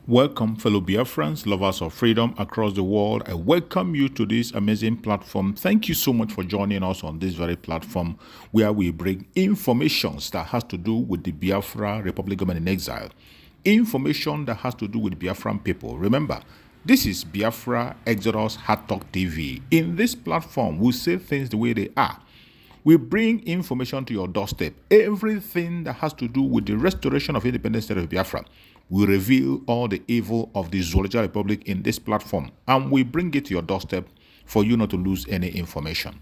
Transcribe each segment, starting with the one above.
Welcome, fellow Biafrans, lovers of freedom across the world. I welcome you to this amazing platform. Thank you so much for joining us on this very platform where we bring information that has to do with the Biafra Republic government in exile. Information that has to do with Biafran people. Remember, this is Biafra Exodus Hard Talk TV. In this platform, we say things the way they are. We bring information to your doorstep. Everything that has to do with the restoration of independent state of Biafra. We reveal all the evil of the Zoological Republic in this platform, and we bring it to your doorstep for you not to lose any information.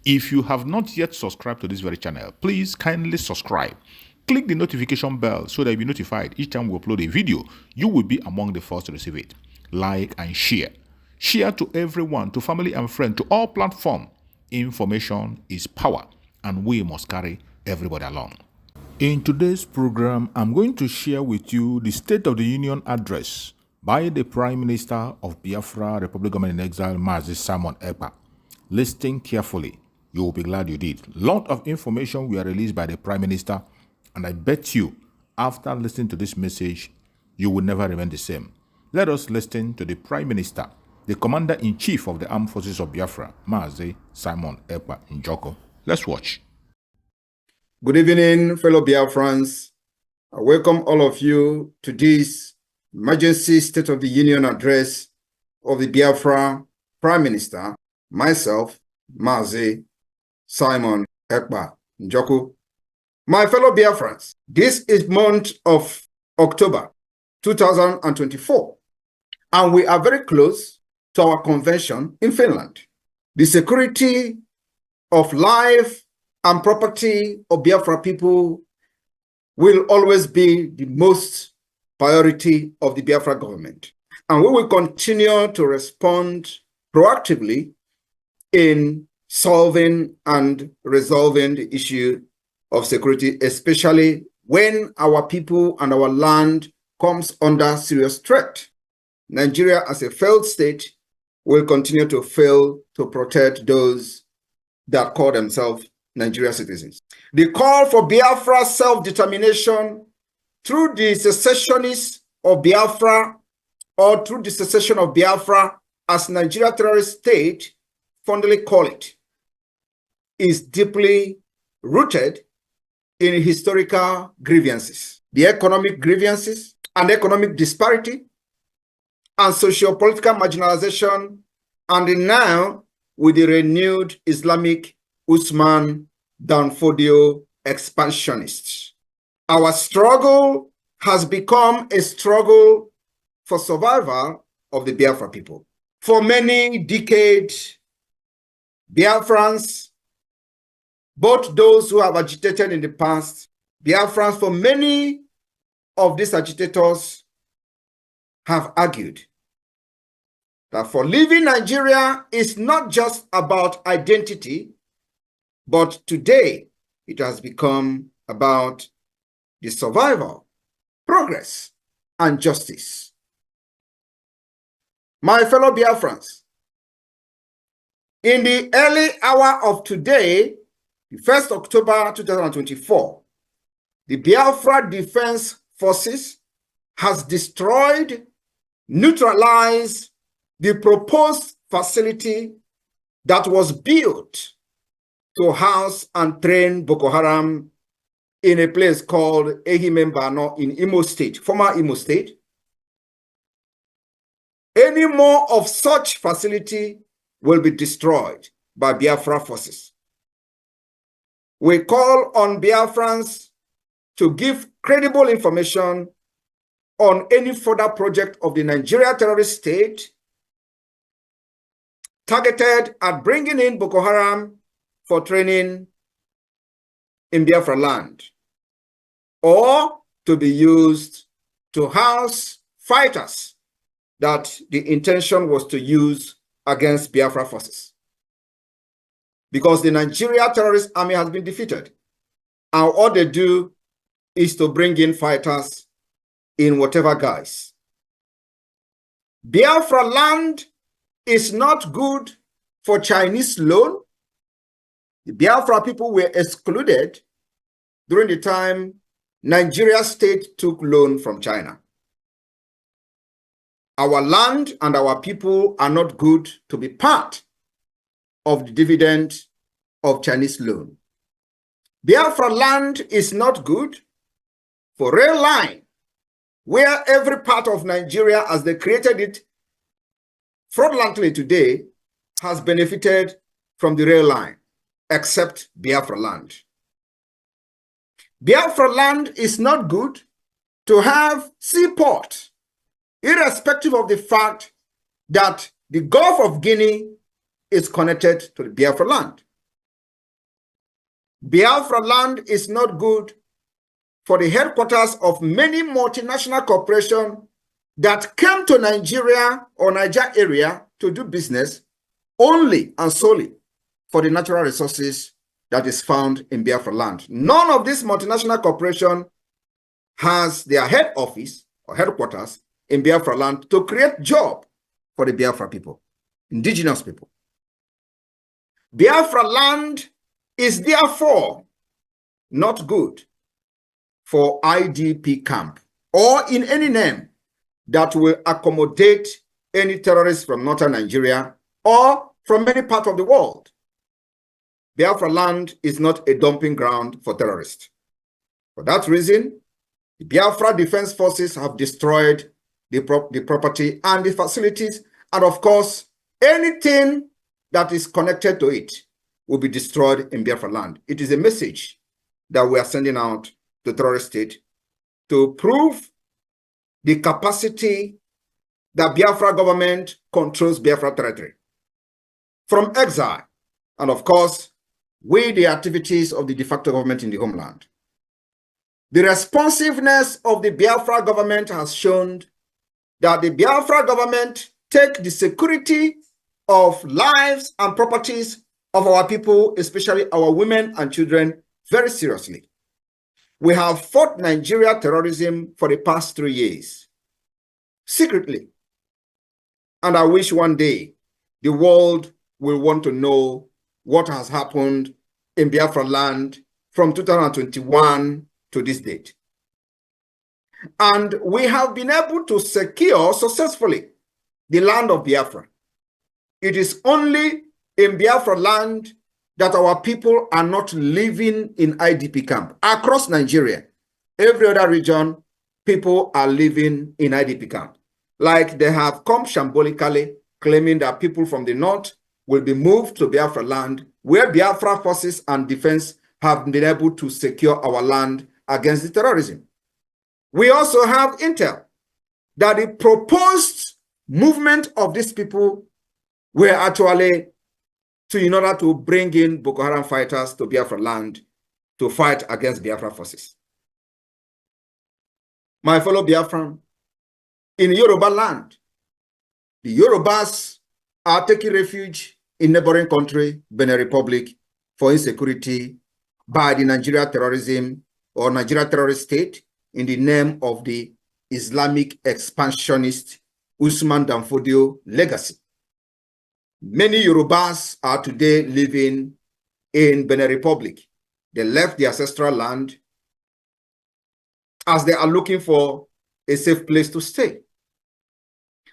If you have not yet subscribed to this very channel, please kindly subscribe. Click the notification bell so that you'll be notified each time we upload a video. You will be among the first to receive it. Like and share. Share to everyone, to family and friends, to all platforms. Information is power, and we must carry everybody along. In today's program, I'm going to share with you the State of the Union address by the Prime Minister of Biafra Republic government in exile, Mazi Simon Ekpa. Listen carefully. You will be glad you did. Lot of information were released by the Prime Minister, and I bet you, after listening to this message, you will never remain the same. Let us listen to the Prime Minister, the Commander-in-Chief of the Armed Forces of Biafra, Mazi Simon Ekpa Njoku. Let's watch. Good evening, fellow Biafrans. I welcome all of you to this emergency State of the Union address of the Biafra Prime Minister, myself, Mazi Simon Ekpa Njoku. My fellow Biafrans, this is month of October 2024, and we are very close to our convention in Finland. The security of life and property of Biafra people will always be the most priority of the Biafra government. And we will continue to respond proactively in solving and resolving the issue of security, especially when our people and our land comes under serious threat. Nigeria as a failed state will continue to fail to protect those that call themselves Nigerian citizens. The call for Biafra self-determination through the secessionists of Biafra or through the secession of Biafra as Nigeria terrorist state fondly call it is deeply rooted in historical grievances, the economic grievances and economic disparity and socio-political marginalization, and now with the renewed Islamic Usman Danfodio expansionists. Our struggle has become a struggle for survival of the Biafra people. For many decades, Biafrans, both those who have agitated in the past, Biafrans, for many of these agitators have argued that for leaving Nigeria is not just about identity, but today it has become about the survival, progress, and justice. My fellow Biafrans, in the early hour of today, the 1st October 2024, the Biafra Defense Forces has destroyed, neutralized the proposed facility that was built to house and train Boko Haram in a place called Ehimembano in Imo State, former Imo State. Any more of such facility will be destroyed by Biafra forces. We call on Biafrans to give credible information on any further project of the Nigeria terrorist state targeted at bringing in Boko Haram for training in Biafra land, or to be used to house fighters that the intention was to use against Biafra forces. Because the Nigeria terrorist army has been defeated, and all they do is to bring in fighters in whatever guise. Biafra land is not good for Chinese loan. The Biafra people were excluded during the time Nigeria state took loan from China. our land and our people are not good to be part of the dividend of Chinese loan. Biafra land is not good for rail line, where every part of Nigeria, as they created it fraudulently today, has benefited from the rail line, except Biafra land. Biafra land is not good to have seaport, irrespective of the fact that the Gulf of Guinea is connected to the Biafra land. Biafra land is not good for the headquarters of many multinational corporations that came to Nigeria or Niger area to do business only and solely for the natural resources that is found in Biafra land. None of these multinational corporations has their head office or headquarters in Biafra land to create job for the Biafra people, indigenous people. Biafra land is therefore not good for IDP camp or in any name that will accommodate any terrorists from northern Nigeria or from many parts of the world. Biafra land is not a dumping ground for terrorists. For that reason, the Biafra Defense Forces have destroyed the property and the facilities, and of course, anything that is connected to it will be destroyed in Biafra land. It is a message that we are sending out to terrorist state to prove the capacity that Biafra government controls Biafra territory from exile, and of course, with the activities of the de facto government in the homeland. The responsiveness of the Biafra government has shown that the Biafra government take the security of lives and properties of our people, especially our women and children, very seriously. We have fought Nigeria terrorism for the past 3 years, secretly. And I wish one day the world will want to know what has happened in Biafra land from 2021 to this date. And we have been able to secure successfully the land of Biafra. It is only in Biafra land that our people are not living in IDP camp. Across Nigeria, every other region, people are living in IDP camp. Like they have come shambolically, claiming that people from the north will be moved to Biafra land, where Biafra forces and defense have been able to secure our land against the terrorism. We also have intel that the proposed movement of these people were actually in order to bring in Boko Haram fighters to Biafra land to fight against Biafra forces. My fellow Biafran, in Yoruba land, the Yorubas are taking refuge in neighboring country, Benin Republic, for insecurity by the Nigeria terrorism or Nigeria terrorist state in the name of the Islamic expansionist Usman Dan Fodio legacy. Many Yorubas are today living in Benin Republic. They left the ancestral land as they are looking for a safe place to stay.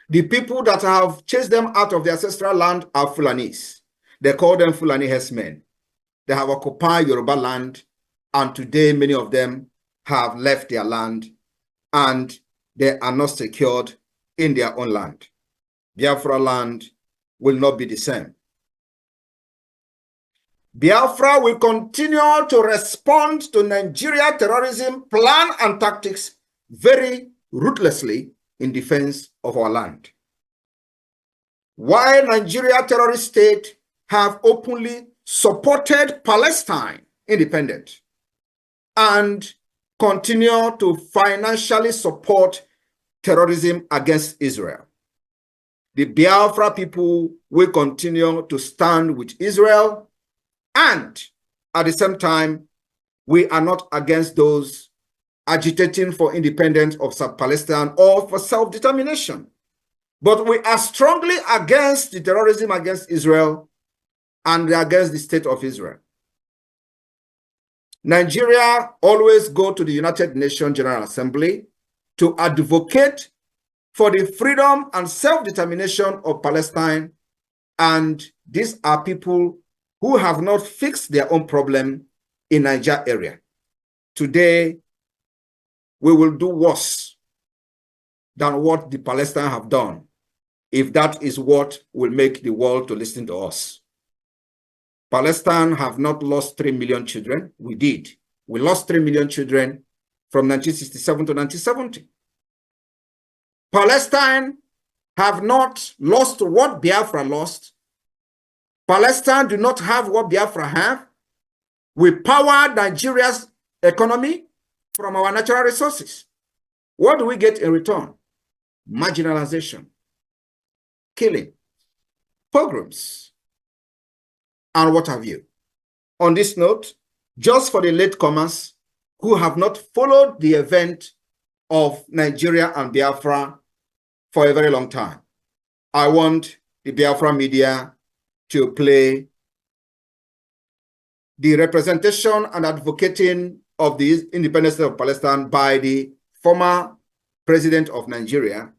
The people that have chased them out of the ancestral land are Fulanis. They call them Fulani herdsmen. They have occupied Yoruba land, and today many of them have left their land and they are not secured in their own land. Biafra land will not be the same. Biafra will continue to respond to Nigeria terrorism plan and tactics very ruthlessly in defense of our land. While Nigeria terrorist state have openly supported Palestine independence and continue to financially support terrorism against Israel, the Biafra people will continue to stand with Israel, and at the same time, we are not against those agitating for independence of South Palestine or for self-determination. But we are strongly against the terrorism against Israel and against the state of Israel. Nigeria always go to the United Nations General Assembly to advocate for the freedom and self-determination of Palestine, and these are people who have not fixed their own problem in Niger area. Today, we will do worse than what the Palestinians have done, if that is what will make the world to listen to us. Palestine have not lost 3 million children. We did. We lost 3 million children from 1967 to 1970. Palestine have not lost what Biafra lost. Palestine do not have what Biafra have. We power Nigeria's economy from our natural resources. What do we get in return? Marginalization, killing, pogroms, and what have you. On this note, just for the latecomers who have not followed the event of Nigeria and Biafra for a very long time, I want the Biafra media to play the representation and advocating of the independence of Palestine by the former president of Nigeria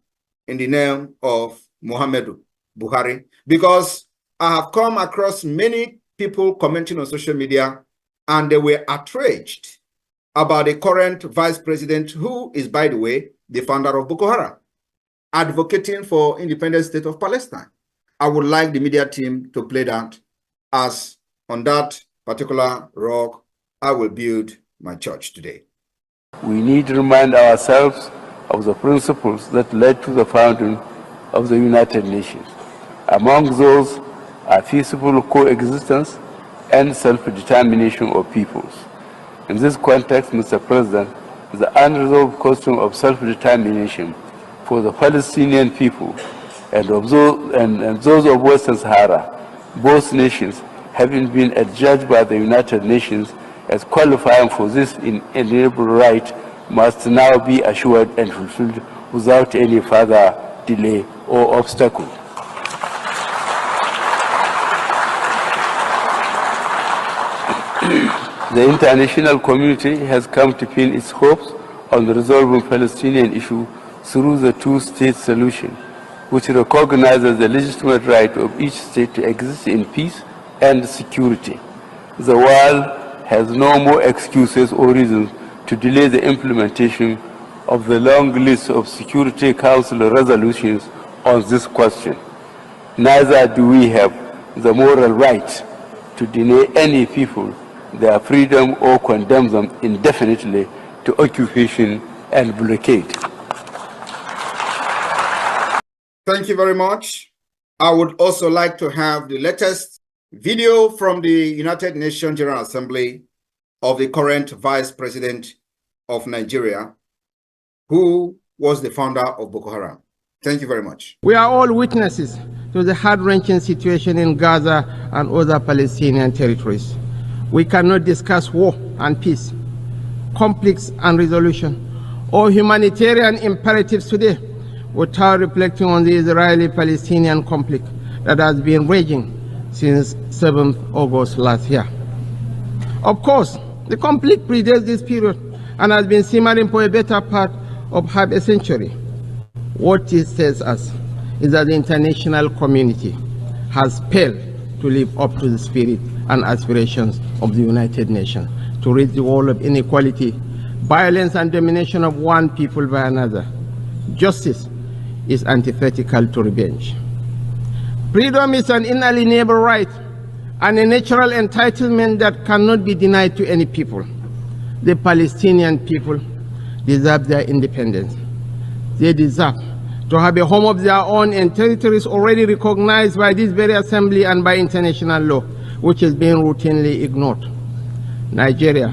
in the name of Muhammadu Buhari, because I have come across many people commenting on social media and they were outraged about the current vice president, who is, by the way, the founder of Boko Haram, advocating for independent state of Palestine. I would like the media team to play that, as on that particular rock, I will build my church today. We need to remind ourselves of the principles that led to the founding of the United Nations. Among those are peaceful coexistence and self-determination of peoples. In this context, Mr. President, the unresolved question of self-determination for the Palestinian people and those of Western Sahara, both nations having been adjudged by the United Nations as qualifying for this inalienable right, must now be assured and fulfilled without any further delay or obstacle. The international community has come to pin its hopes on the resolving Palestinian issue through the two-state solution, which recognizes the legitimate right of each state to exist in peace and security. The world has no more excuses or reasons to delay the implementation of the long list of Security Council resolutions on this question. Neither do we have the moral right to deny any people their freedom or condemn them indefinitely to occupation and blockade. Thank you very much. I would also like to have the latest video from the United Nations General Assembly of the current Vice President of Nigeria, who was the founder of Boko Haram. Thank you very much. We are all witnesses to the heart-wrenching situation in Gaza and other Palestinian territories. We cannot discuss war and peace, conflicts and resolution, or humanitarian imperatives today without reflecting on the Israeli-Palestinian conflict that has been raging since 7th August last year. Of course, the conflict predates this period and has been simmering for a better part of half a century. What it tells us is that the international community has failed to live up to the spirit and aspirations of the United Nations to rid the world of inequality, violence, and domination of one people by another. Justice is antithetical to revenge. Freedom is an inalienable right and a natural entitlement that cannot be denied to any people. The Palestinian people deserve their independence. They deserve to have a home of their own in territories already recognized by this very assembly and by international law, which is being routinely ignored. Nigeria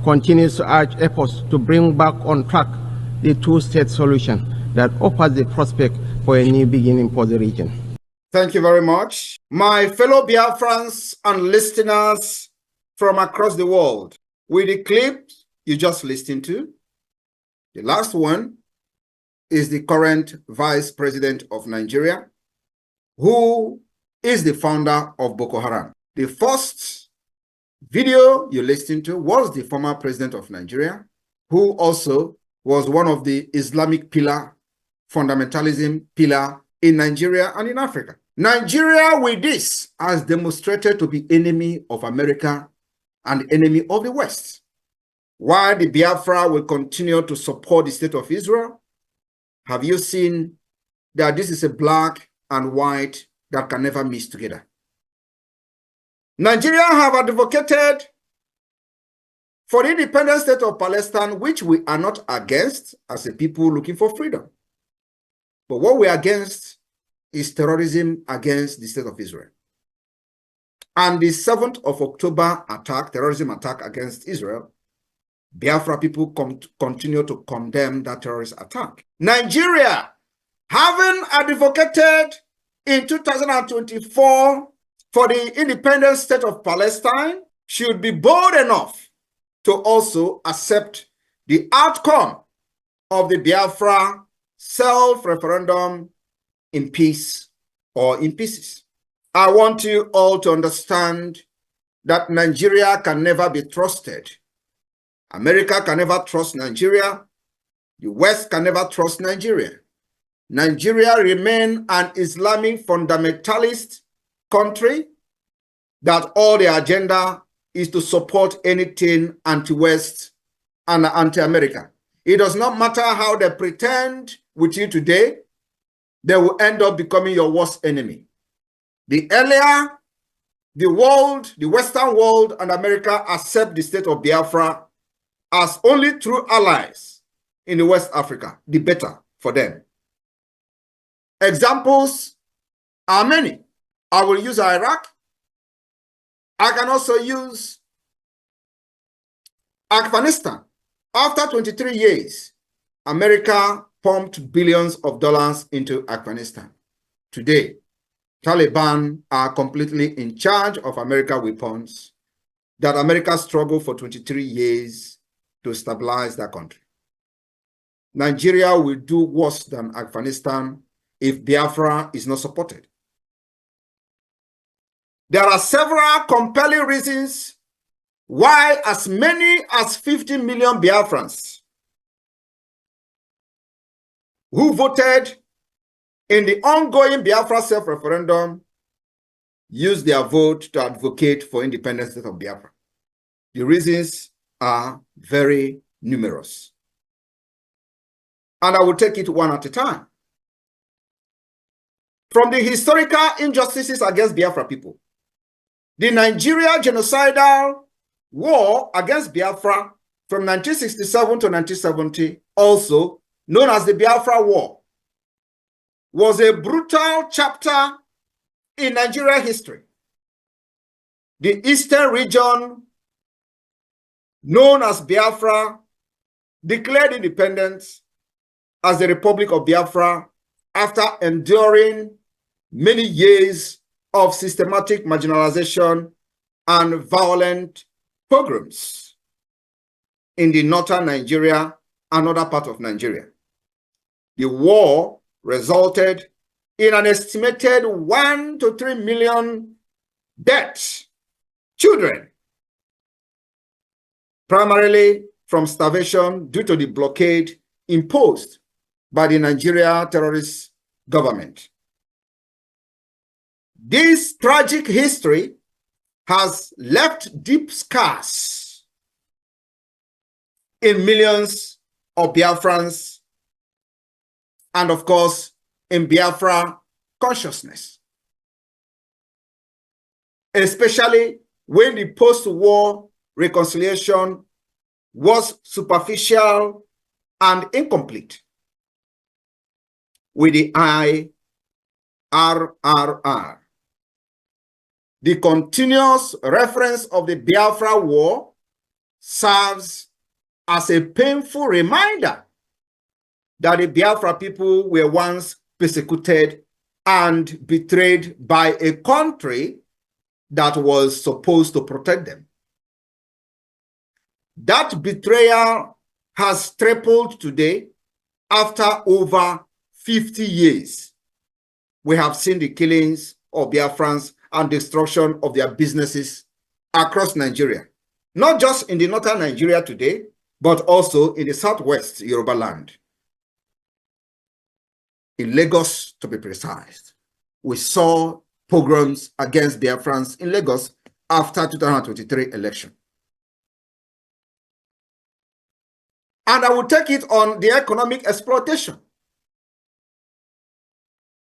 continues to urge efforts to bring back on track the two-state solution that offers the prospect for a new beginning for the region. Thank you very much. My fellow Biafrans and listeners from across the world, with the clip you just listened to, the last one is the current Vice President of Nigeria, who is the founder of Boko Haram. The first video you listened to was the former president of Nigeria, who also was one of the Islamic pillar fundamentalism pillar in Nigeria and in Africa. Nigeria, with this, has demonstrated to be enemy of America and enemy of the West. While the Biafra will continue to support the state of Israel, have you seen that this is a black and white that can never mix together? Nigeria have advocated for the independent state of Palestine, which we are not against as a people looking for freedom. But what we are against is terrorism against the state of Israel. And the 7th of October attack, terrorism attack against Israel, Biafra people continue to condemn that terrorist attack. Nigeria, having advocated in 2024 for the independent state of Palestine, should be bold enough to also accept the outcome of the Biafra self-referendum in peace or in pieces. I want you all to understand that Nigeria can never be trusted. America can never trust Nigeria. The West can never trust Nigeria. Nigeria remains an Islamic fundamentalist country that all the agenda is to support anything anti-West and anti-America. It does not matter how they pretend with you today, they will end up becoming your worst enemy. The earlier the world, the Western world and America accept the state of Biafra as only true allies in the West Africa, the better for them. Examples are many. I will use Iraq. I can also use Afghanistan. After 23 years, America pumped billions of dollars into Afghanistan. Today, Taliban are completely in charge of American weapons that America struggled for 23 years to stabilize that country. Nigeria will do worse than Afghanistan if Biafra is not supported. There are several compelling reasons why as many as 50 million Biafrans who voted in the ongoing Biafra self-referendum used their vote to advocate for independent state of Biafra. The reasons are very numerous. And I will take it one at a time. From the historical injustices against Biafra people, the Nigeria genocidal war against Biafra from 1967 to 1970, also known as the Biafra War, was a brutal chapter in Nigeria history. The eastern region, known as Biafra, declared independence as the Republic of Biafra after enduring many years of systematic marginalization and violent pogroms in the northern Nigeria and other parts of Nigeria. The war resulted in an estimated 1 to 3 million deaths, children, primarily from starvation due to the blockade imposed by the Nigeria terrorist government. This tragic history has left deep scars in millions of Biafrans and, of course, in Biafra consciousness, especially when the post-war reconciliation was superficial and incomplete with the IRRR. The continuous reference of the Biafra War serves as a painful reminder that the Biafra people were once persecuted and betrayed by a country that was supposed to protect them. That betrayal has tripled today after over 50 years. We have seen the killings of Biafrans and destruction of their businesses across Nigeria, not just in the northern Nigeria today, but also in the southwest Yoruba land. in Lagos to be precise. We saw pogroms against Biafrans in Lagos after 2023 election. And I will take it on the economic exploitation.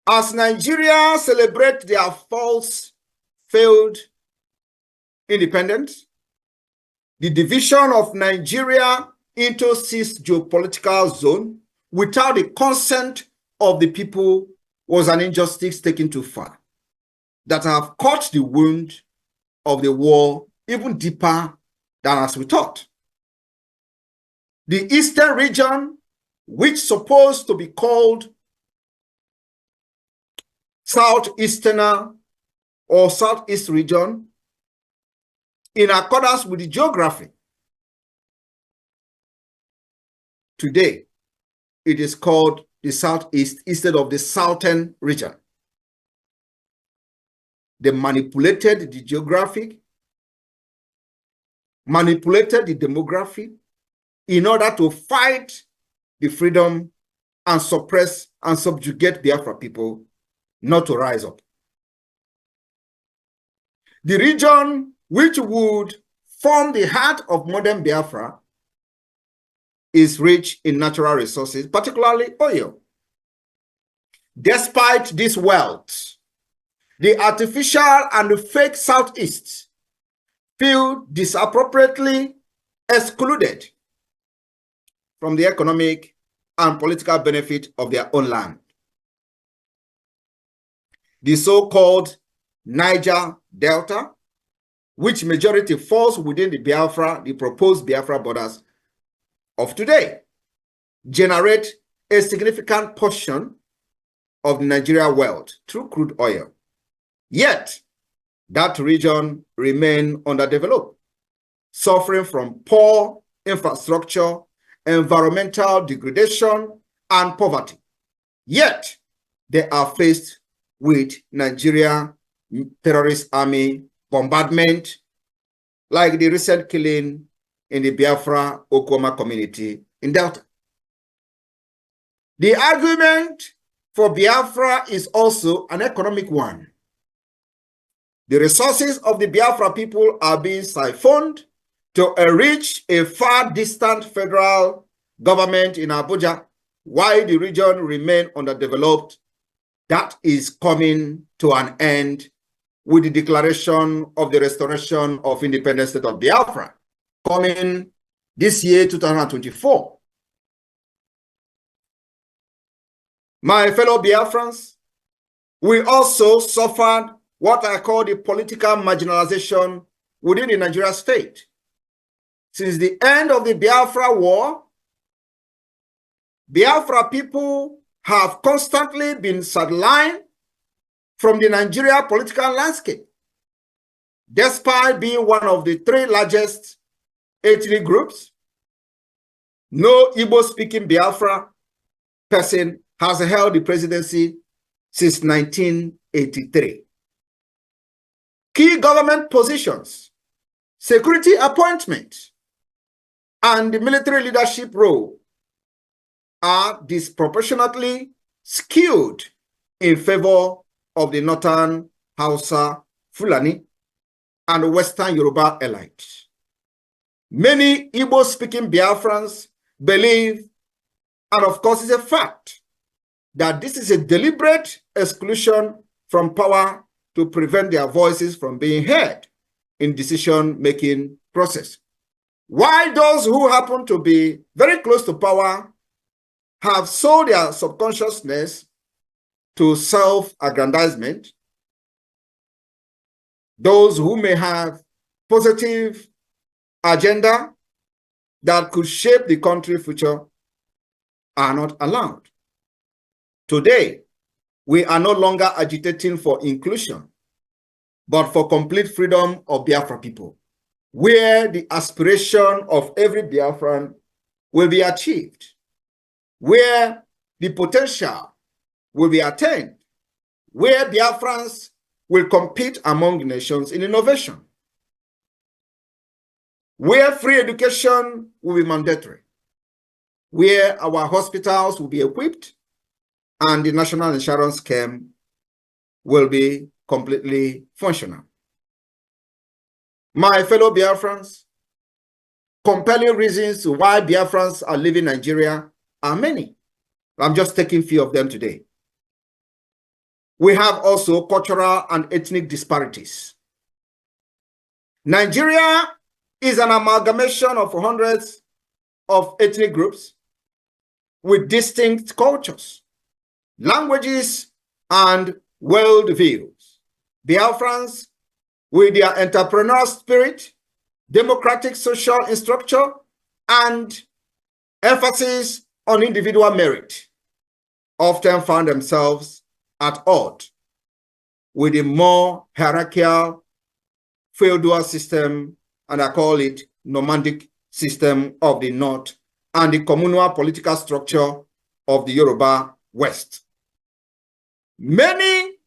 As Nigeria celebrates their failed independence, the division of Nigeria into 6 geopolitical zones without the consent of the people was an injustice taken too far, that have cut the wound of the war even deeper than as we thought. The eastern region, which is supposed to be called Southeastern or Southeast region, in accordance with the geography, today it is called the Southeast instead of the Southern region. They manipulated the geographic, manipulated the demography in order to fight the freedom and suppress and subjugate Biafra people not to rise up. The region which would form the heart of modern Biafra is rich in natural resources, particularly oil. Despite this wealth, the artificial and the fake Southeast feel disappropriately excluded from the economic and political benefit of their own land. The so-called Niger Delta, which majority falls within the proposed Biafra borders of today, generate a significant portion of Nigeria wealth through crude oil. Yet, that region remains underdeveloped, suffering from poor infrastructure, environmental degradation, and poverty. Yet, they are faced with Nigeria terrorist army bombardment, like the recent killing in the Biafra Okoma community in Delta. The argument for Biafra is also an economic one. The resources of the Biafra people are being siphoned to enrich a far distant federal government in Abuja, while the region remains underdeveloped. That is coming to an end with the declaration of the restoration of independent state of Biafra, coming this year, 2024. My fellow Biafrans, we also suffered what I call the political marginalization within the Nigeria state. Since the end of the Biafra war, Biafra people have constantly been sidelined from the Nigeria political landscape, despite being one of the 3 largest ethnic groups. No Igbo-speaking Biafra person has held the presidency since 1983. Key government positions, security appointments, and the military leadership role are disproportionately skewed in favor of the Northern Hausa, Fulani, and Western Yoruba elites. Many Igbo-speaking Biafrans believe, and of course it's a fact, that this is a deliberate exclusion from power to prevent their voices from being heard in decision-making process. While those who happen to be very close to power have sold their subconsciousness to self-aggrandizement, those who may have positive agenda that could shape the country's future are not allowed. Today, we are no longer agitating for inclusion, but for complete freedom of Biafra people, where the aspiration of every Biafran will be achieved, where the potential will be attained, where Biafrans will compete among nations in innovation, where free education will be mandatory, where our hospitals will be equipped, and the national insurance scheme will be completely functional. My fellow Biafrans, compelling reasons why Biafrans are leaving Nigeria are many. I'm just taking a few of them today. We have also cultural and ethnic disparities. Nigeria is an amalgamation of hundreds of ethnic groups with distinct cultures, languages, and worldviews. Biafrans, with their entrepreneurial spirit, democratic social structure, and emphasis on individual merit, often found themselves at odds with a more hierarchical feudal system, and I call it nomadic system of the North, and the communal political structure of the Yoruba West. Many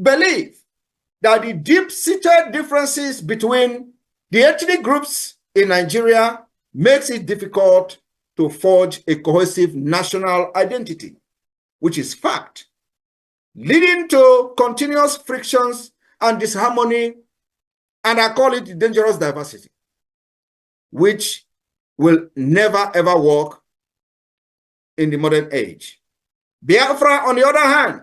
believe that the deep-seated differences between the ethnic groups in Nigeria makes it difficult to forge a cohesive national identity, which is fact, leading to continuous frictions and disharmony, and I call it dangerous diversity, which will never ever work in the modern age. Biafra, on the other hand,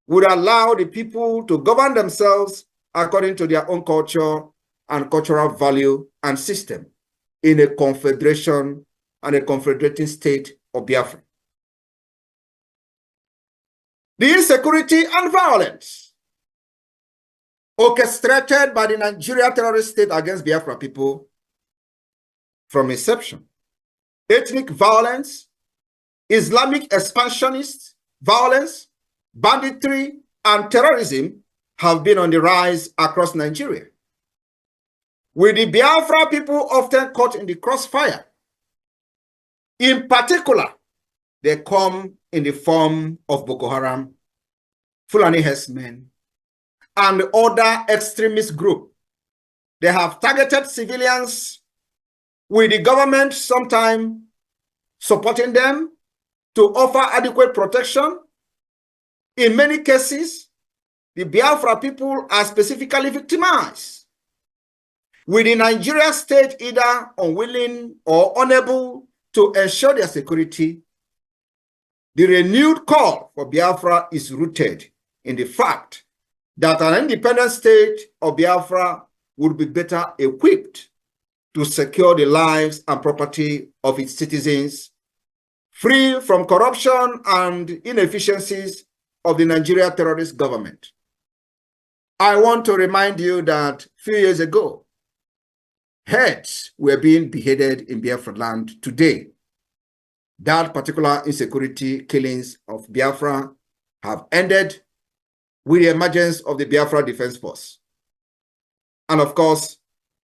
would allow the people to govern themselves according to their own culture and cultural value and system in a confederation and a confederating state of Biafra. The insecurity and violence orchestrated by the Nigeria terrorist state against Biafra people from inception, ethnic violence, Islamic expansionist violence, banditry, and terrorism have been on the rise across Nigeria, with the Biafra people often caught in the crossfire. In particular, they come in the form of Boko Haram, Fulani herdsmen, and other extremist groups. They have targeted civilians, with the government sometimes supporting them to offer adequate protection. In many cases, the Biafra people are specifically victimized, with the Nigeria state either unwilling or unable to ensure their security. The renewed call for Biafra is rooted in the fact that an independent state of Biafra would be better equipped to secure the lives and property of its citizens, free from corruption and inefficiencies of the Nigeria terrorist government. I want to remind you that a few years ago, heads were being beheaded in Biafra land. Today, that particular insecurity killings of Biafra have ended with the emergence of the Biafra Defense Force. And of course,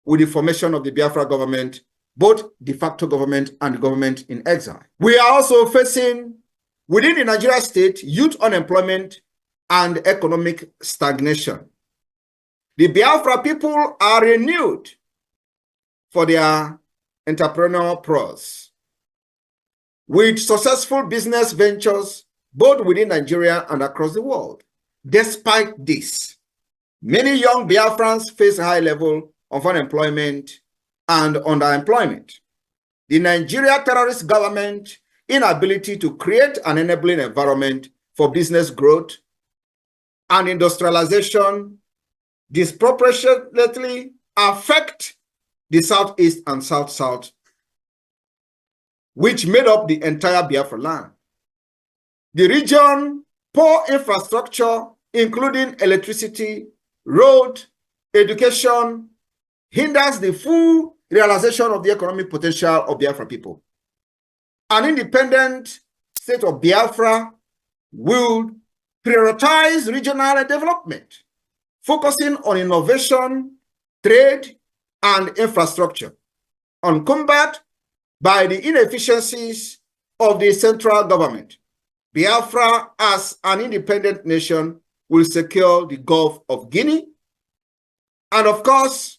with the formation of the Biafra government, both de facto government and the government in exile. We are also facing, within the Nigeria state, youth unemployment and economic stagnation. The Biafra people are renewed for their entrepreneurial prowess, with successful business ventures both within Nigeria and across the world. Despite this, many young Biafrans face a high level of unemployment and underemployment. The Nigeria terrorist government inability to create an enabling environment for business growth and industrialization disproportionately affect the Southeast and South-South, which made up the entire Biafra land. The region, poor infrastructure, including electricity, road, education, hinders the full realization of the economic potential of Biafra people. An independent state of Biafra will prioritize regional development, focusing on innovation, trade, and infrastructure, uncumbered by the inefficiencies of the central government. Biafra, as an independent nation, will secure the Gulf of Guinea and, of course,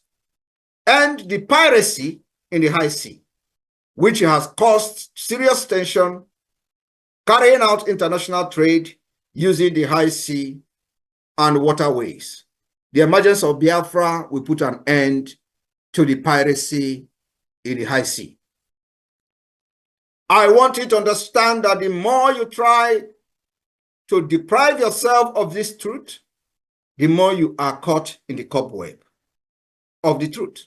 end the piracy in the high sea, which has caused serious tension, carrying out international trade using the high sea and waterways. The emergence of Biafra will put an end to the piracy in the high sea. I want you to understand that the more you try to deprive yourself of this truth, the more you are caught in the cobweb of the truth.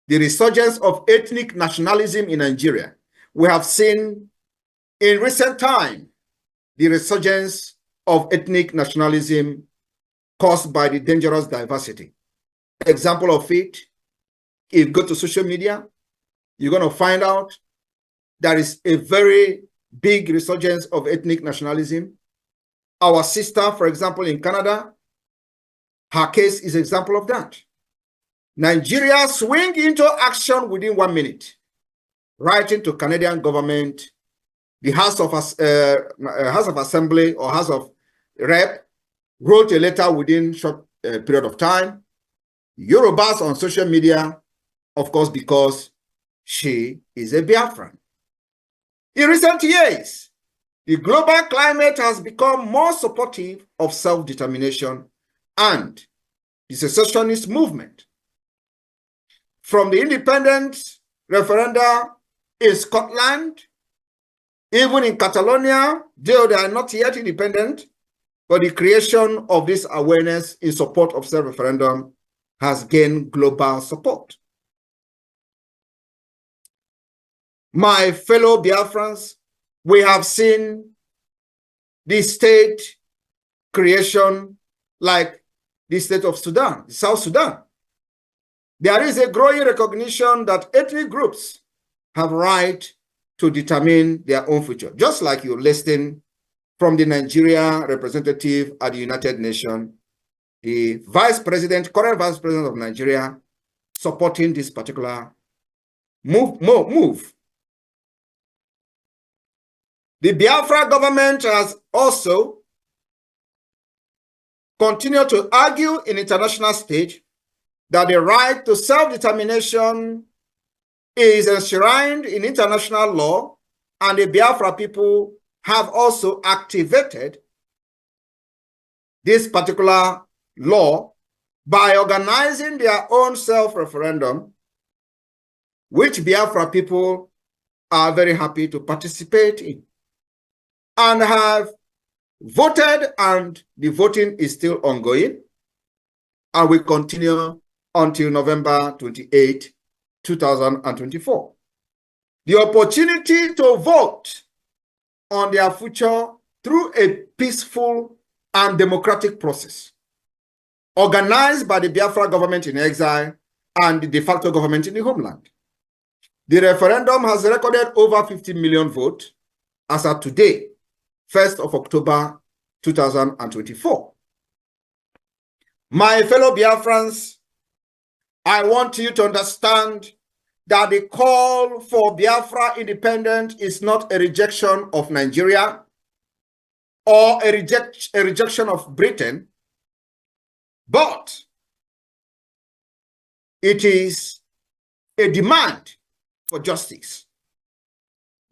The resurgence of ethnic nationalism in Nigeria. We have seen in recent time the resurgence of ethnic nationalism caused by the dangerous diversity. Example of it, if you go to social media, you're going to find out there is a very big resurgence of ethnic nationalism. Our sister, for example, in Canada, her case is an example of that. Nigeria swing into action within 1 minute, writing to Canadian government, the House of Assembly or House of Rep wrote a letter within short period of time. Yorubas on social media, of course, because she is a Biafran. In recent years, the global climate has become more supportive of self-determination and the secessionist movement. From the independence referenda in Scotland, even in Catalonia, though they are not yet independent, but the creation of this awareness in support of self-referendum has gained global support. My fellow Biafrans, we have seen the state creation like the state of Sudan, South Sudan. There is a growing recognition that ethnic groups have right to determine their own future, just like you listen from the Nigeria representative at the United Nations, the vice president, current vice president of Nigeria, supporting this particular move. The Biafra government has also continued to argue in international stage that the right to self-determination is enshrined in international law, and the Biafra people have also activated this particular law by organizing their own self-referendum, which Biafra people are very happy to participate in and have voted, and the voting is still ongoing and will continue until November 28, 2024. The opportunity to vote on their future through a peaceful and democratic process organized by the Biafra government in exile and the de facto government in the homeland. The referendum has recorded over 50 million votes as of today, 1st of October 2024. My fellow Biafrans, I want you to understand that the call for Biafra independence is not a rejection of Nigeria or a rejection of Britain, but it is a demand for justice,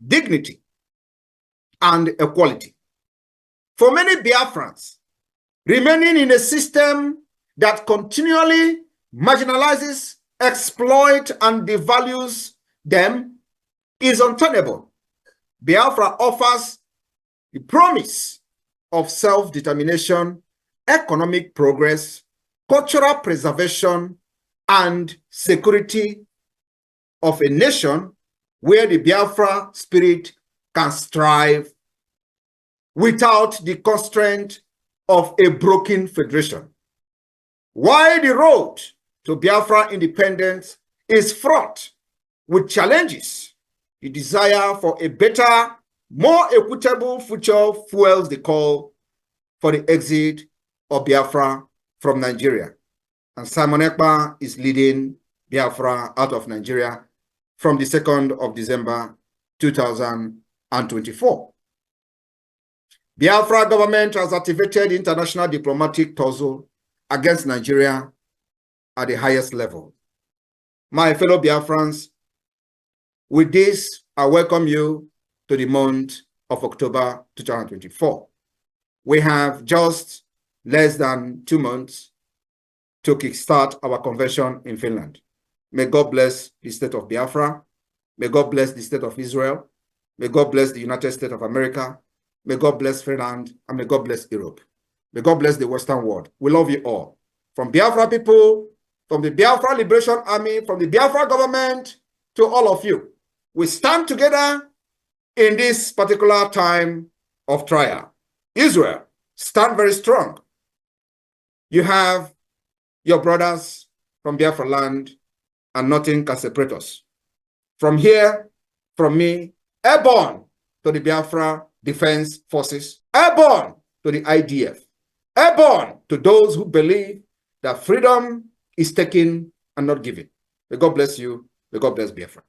dignity, and equality. For many Biafrans, remaining in a system that continually marginalizes, exploits, and devalues them is untenable. Biafra offers the promise of self-determination, economic progress, cultural preservation, and security of a nation where the Biafra spirit can strive without the constraint of a broken federation. While the road to Biafra independence is fraught with challenges, the desire for a better, more equitable future fuels the call for the exit of Biafra from Nigeria. And Simon Ekpa is leading Biafra out of Nigeria from the 2nd of December 2024. Biafra government has activated international diplomatic tussle against Nigeria at the highest level. My fellow Biafrans, with this, I welcome you to the month of October 2024. We have just less than 2 months to kickstart our convention in Finland. May God bless the state of Biafra. May God bless the state of Israel. May God bless the United States of America. May God bless Finland, and may God bless Europe. May God bless the Western world. We love you all. From Biafra people, from the Biafra Liberation Army, from the Biafra government, to all of you. We stand together in this particular time of trial. Israel, stand very strong. You have your brothers from Biafra land, and nothing can separate us. From here, from me, airborne to the Biafra Defense Forces, airborne to the IDF, airborne to those who believe that freedom is taken and not given. May God bless you. May God bless Biafra.